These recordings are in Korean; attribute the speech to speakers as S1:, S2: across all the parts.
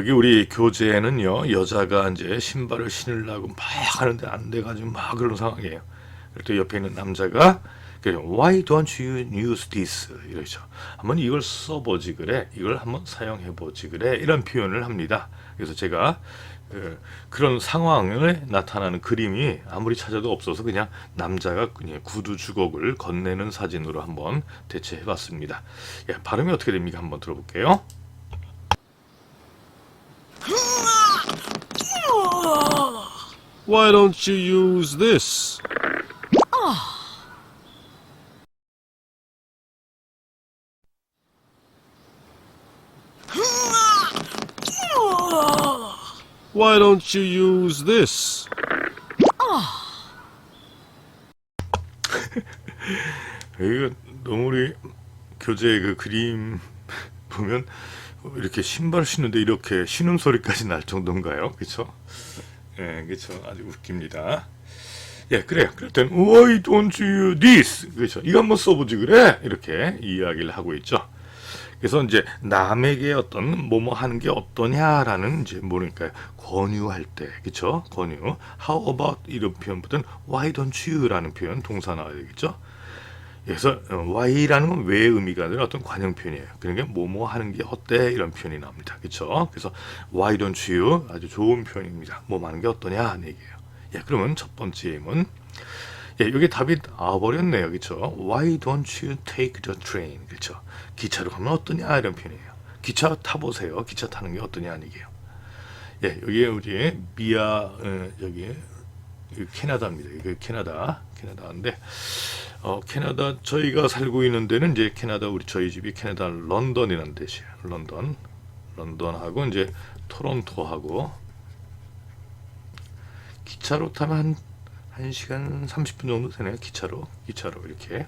S1: 여기 우리 교재에는요, 여자가 이제 신발을 신으려고 막 하는데 안 돼가지고 막 그런 상황이에요. 그럴 때 옆에 있는 남자가 Why don't you use this? 이러죠. 한번 이걸 써보지 그래. 이걸 한번 사용해보지 그래. 이런 표현을 합니다. 그래서 제가 그런 상황을 나타나는 그림이 아무리 찾아도 없어서 그냥 남자가 그냥 구두 주걱을 건네는 사진으로 한번 대체해봤습니다. 예, 발음이 어떻게 됩니까? 한번 들어볼게요.
S2: Why don't you use this? Why don't you use this?
S1: 이거 너무 우리 교재 그 그림 보면 이렇게 신발 신는데 이렇게 신음 소리까지 날 정도인가요? 그렇죠? 예, 그렇죠. 아주 웃깁니다. 예, 그래요. 그럴 땐 Why don't you this? 그렇죠. 이거 한번 써보지 그래? 이렇게 이야기를 하고 있죠. 그래서 이제 남에게 어떤 뭐뭐 하는 게 어떠냐라는 이제 뭐랄까요, 권유할 때, 그렇죠? 권유. How about 이런 표현보다는 Why don't you라는 표현 동사 나와야 되겠죠? 그래서 why라는 건 왜 의미가 아니라 어떤 관용 표현이에요. 그러니까 뭐뭐 하는 게 어때 이런 표현이 나옵니다. 그렇죠? 그래서 why don't you 아주 좋은 표현입니다. 뭐 하는 게 어떠냐 하는 얘기예요. 예, 그러면 첫 번째 예문. 예, 여기 답이 나와버렸네요. 그렇죠? Why don't you take the train? 그렇죠? 기차로 가면 어떠냐 이런 표현이에요. 기차 타보세요. 기차 타는 게 어떠냐 하는 얘기예요. 예, 여기에 우리 미아 여기 캐나다입니다. 이게 캐나다인데 캐나다 저희가 살고 있는 데는 이제 캐나다 저희 집이 캐나다 런던이라는 데시에요. 런던하고 이제 토론토하고 기차로 타면 한 1시간 30분 정도 되네요. 기차로 이렇게.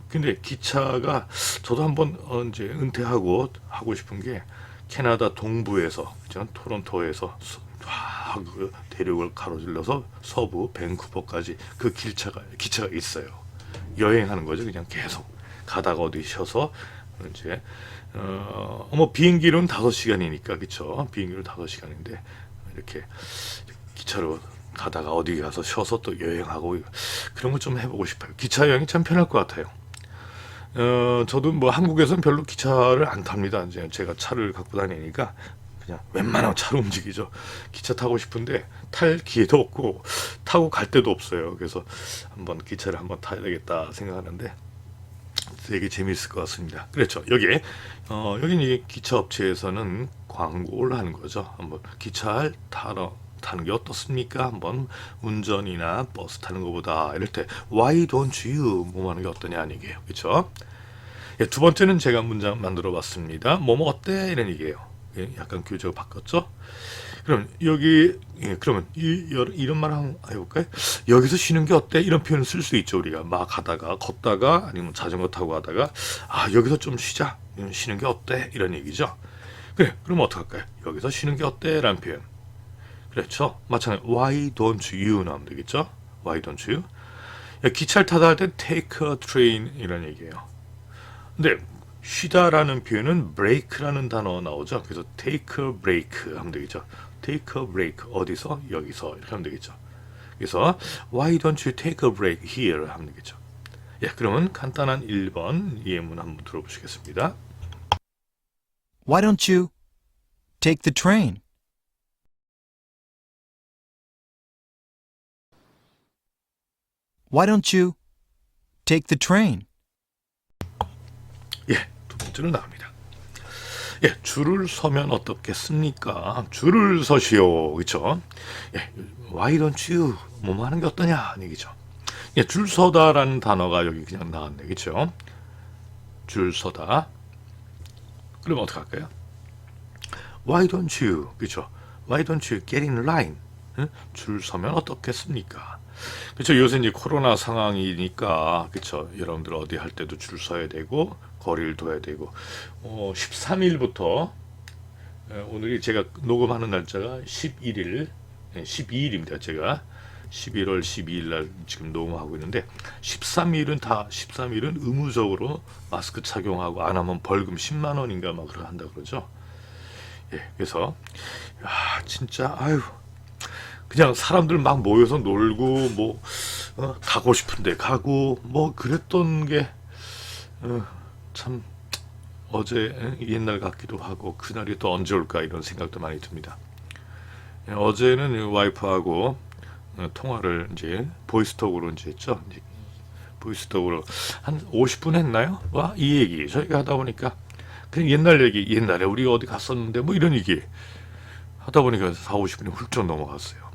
S1: 근데 기차가 저도 한번 이제 은퇴하고 하고 싶은 게 캐나다 동부에서 그죠? 토론토에서 그 대륙을 가로질러서 서부 밴쿠버까지 그 기차가 있어요. 여행하는 거죠. 그냥 계속 가다가 어디 쉬어서 이제 뭐 비행기로는 5시간이니까 그렇죠. 비행기로 5시간인데 이렇게 기차로 가다가 어디 가서 쉬어서 또 여행하고 그런 거 좀 해보고 싶어요. 기차 여행이 참 편할 것 같아요. 저도 뭐 한국에서는 별로 기차를 안 탑니다. 이제 제가 차를 갖고 다니니까 그냥 웬만하면 차로 움직이죠. 기차 타고 싶은데 탈 기회도 없고 타고 갈 데도 없어요. 그래서 한번 기차를 한번 타야 되겠다 생각하는데 되게 재미있을 것 같습니다. 그렇죠. 여기는 이게 기차 업체에서는 광고를 하는 거죠. 한번 기차를 타는 게 어떻습니까? 한번 운전이나 버스 타는 것보다 이럴 때 Why don't you 뭐 하는 게 어떠냐 하는 얘기예요. 그렇죠? 예, 두 번째는 제가 문장 만들어 봤습니다. 뭐뭐 어때? 이런 얘기예요. 예, 약간 교재가 바뀌었죠? 그럼 그러면 이런 말 한번 해볼까요? 여기서 쉬는 게 어때? 이런 표현을 쓸 수 있죠. 우리가 막 걷다가 아니면 자전거 타고 가다가 여기서 좀 쉬자. 쉬는 게 어때? 이런 얘기죠. 그래, 그럼 어떡할까요? 여기서 쉬는 게 어때? 라는 표현. 그렇죠. 마찬가지로 Why don't you 나오면 되겠죠. Why don't you? 기차를 타다 할 때 take a train 이런 얘기예요. 근데 쉬다라는 표현은 break라는 단어 나오죠. 그래서 take a break 하면 되겠죠. take a break 어디서? 여기서 이렇게 하면 되겠죠. 그래서 Why don't you take a break here 하면 되겠죠. 예, 그러면 간단한 1번 예문 한번 들어보시겠습니다.
S3: Why don't you take the train? Why don't you take the train?
S1: 예, 두 번째로 나옵니다. 예, 줄을 서면 어떻겠습니까? 줄을 서시오. 그렇죠? 예, Why don't you 뭐 하는 게 어떠냐 하는 얘기죠. 예, 줄 서다라는 단어가 여기 그냥 나왔네. 그렇죠? 줄 서다. 그럼 어떡할까요? Why don't you? 그렇죠? Why don't you get in line? 응? 줄 서면 어떻겠습니까? 그렇죠. 요새 이제 코로나 상황이니까 그렇죠. 여러분들 어디 할 때도 줄 서야 되고 거리를 둬야 되고 13일부터 오늘이 제가 녹음하는 날짜가 12일입니다. 제가 11월 12일 날 지금 녹음하고 있는데 13일은 의무적으로 마스크 착용하고 안 하면 벌금 10만 원인가 막 한다 그러죠. 예, 그래서 진짜 아유 그냥 사람들 막 모여서 놀고 뭐 가고 싶은데 가고 뭐 그랬던 게 참 어제 옛날 같기도 하고 그날이 또 언제 올까 이런 생각도 많이 듭니다. 예, 어제는 와이프하고 통화를 이제 보이스톡으로 이제 했죠. 이제 보이스톡으로 한 50분 했나요? 와, 이 얘기 저희가 하다 보니까 그냥 옛날 얘기, 옛날에 우리 어디 갔었는데 뭐 이런 얘기 하다 보니까 4, 50분이 훌쩍 넘어갔어요.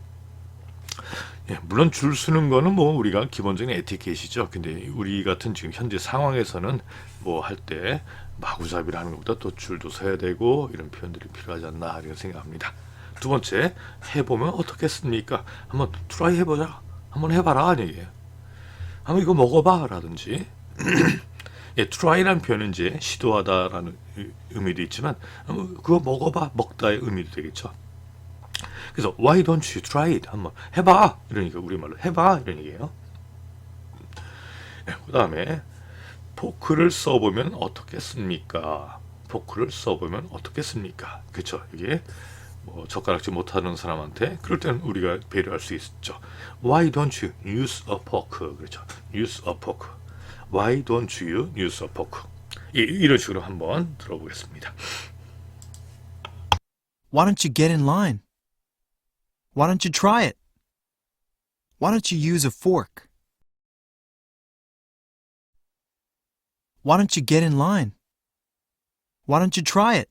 S1: 예, 물론 줄 서는 거는 뭐 우리가 기본적인 에티켓이죠. 근데 우리 같은 지금 현재 상황에서는 뭐 할 때 마구잡이를 하는 것보다 또 줄도 서야 되고 이런 표현들이 필요하지 않나 이런 생각합니다. 두 번째, 해보면 어떻겠습니까? 한번 트라이 해보자. 한번 해봐라. 얘기예요. 한번 이거 먹어봐. 라든지. 예, try라는 표현은 이제 시도하다라는 의미도 있지만 그거 먹어봐. 먹다의 의미도 되겠죠. 그래서 why don't you try it? 한번 해봐. 이러니까 우리말로 해봐. 이런 얘기예요. 예, 그 다음에 포크를 써보면 어떻겠습니까? 포크를 써보면 어떻겠습니까? 그렇죠. 이게 뭐 젓가락질 못하는 사람한테 그럴 때는 우리가 배려할 수 있죠. Why don't you use a fork? 그렇죠. Use a fork. Why don't you use a fork? 이런 식으로 한번 들어보겠습니다.
S3: Why don't you get in line? Why don't you try it? Why don't you use a fork? Why don't you get in line? Why don't you try it?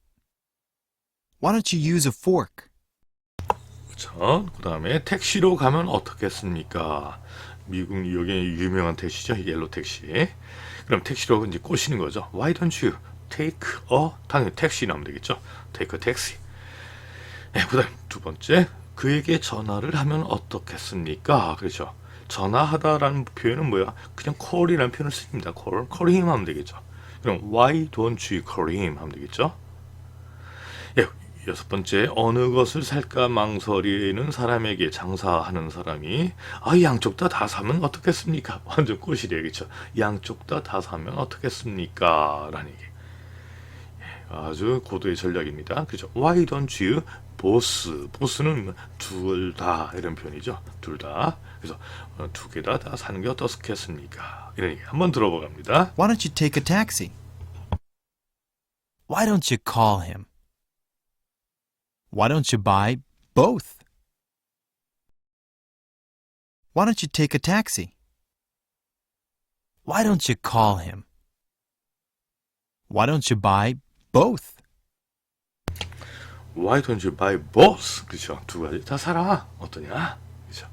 S3: Why don't you use a fork?
S1: 그렇죠. 그 다음에 택시로 가면 어떻겠습니까? 미국 뉴욕의 유명한 택시죠. 옐로 택시. 그럼 택시로 이제 꼬시는 거죠. Why don't you take a 당연히 택시 나오면 되겠죠. Take a taxi. 네, 그 다음 두 번째 그에게 전화를 하면 어떻겠습니까? 그렇죠. 전화하다라는 표현은 뭐야? 그냥 call이라는 표현을 씁니다. call him 하면 되겠죠. 그럼 why don't you call him 하면 되겠죠. 예, 여섯 번째 어느 것을 살까 망설이는 사람에게 장사하는 사람이 양쪽 다 사면 어떻겠습니까? 완전 꼬시래야겠죠. 양쪽 다 사면 어떻겠습니까? 라는 얘기. 아주 고도의 전략입니다. 그렇죠. Why don't you both? both는 둘 다 이런 표현이죠. 둘 다. 그래서 두 개 다 사는 게 어떻겠습니까? 이런 얘기 한번 들어보갑니다.
S3: Why don't you take a taxi? Why don't you call him? Why don't you buy both? Why don't you take a taxi? Why don't you call him? Why don't you buy both?
S1: Why don't you buy both? 그렇죠. 두 가지 다 사라. 어떠냐? 그렇죠.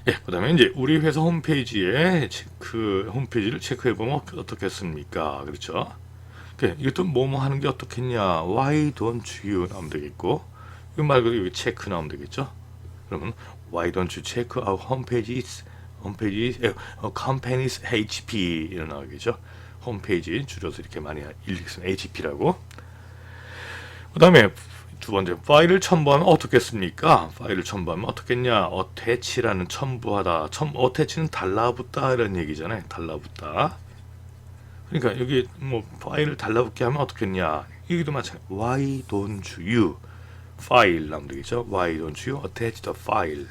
S1: 예, 그다음에 이제 우리 회사 홈페이지에 그 홈페이지를 체크해 보면 어떻겠습니까? 그렇죠. 이것도 뭐뭐 하는 게 어떻겠냐? Why don't you 나오면 되겠고, 이거 말고 여기 체크 나오면 되겠죠. 그러면 Why don't you check our homepage companies HP 이런 나오겠죠. 홈페이지 줄여서 이렇게 많이 읽으면 HP라고. 그 다음에 두 번째 파일을 첨부하면 어떻겠습니까? 파일을 첨부하면 어떻겠냐? 어태치라는 첨부하다. 어태치는 달라붙다 이런 얘기잖아요. 달라붙다. 그러니까 여기 뭐 파일을 달라붙게 하면 어떻겠냐? 여기도 마찬가지. Why don't you 파일 나오면 되겠죠? Why don't you attach the file?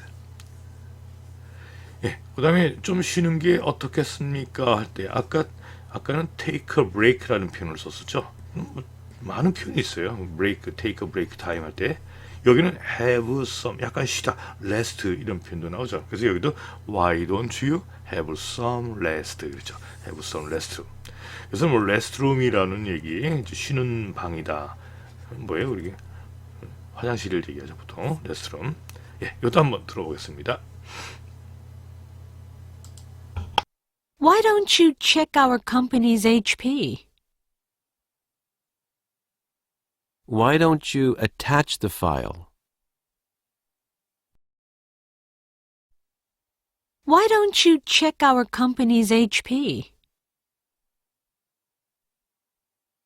S1: 예, 그 다음에 좀 쉬는 게 어떻겠습니까? 할 때 아까는 take a break라는 표현을 썼었죠. 많은 표현이 있어요. break, take a break time 할 때 여기는 have some 약간 쉬다, rest 이런 표현도 나오죠. 그래서 여기도 why don't you have some rest 그렇죠. have some rest. 그래서 뭐 restroom이라는 얘기, 이제 쉬는 방이다. 뭐예요, 우리 화장실을 얘기하죠 보통 restroom. 예, 이것도 한번 들어보겠습니다.
S4: Why don't you check our company's HP?
S5: Why don't you attach the file?
S4: Why don't you check our company's HP?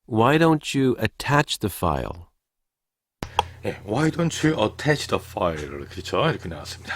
S5: Why don't you attach the file?
S1: 예, why don't you attach the file? 그렇죠. 이렇게 나왔습니다.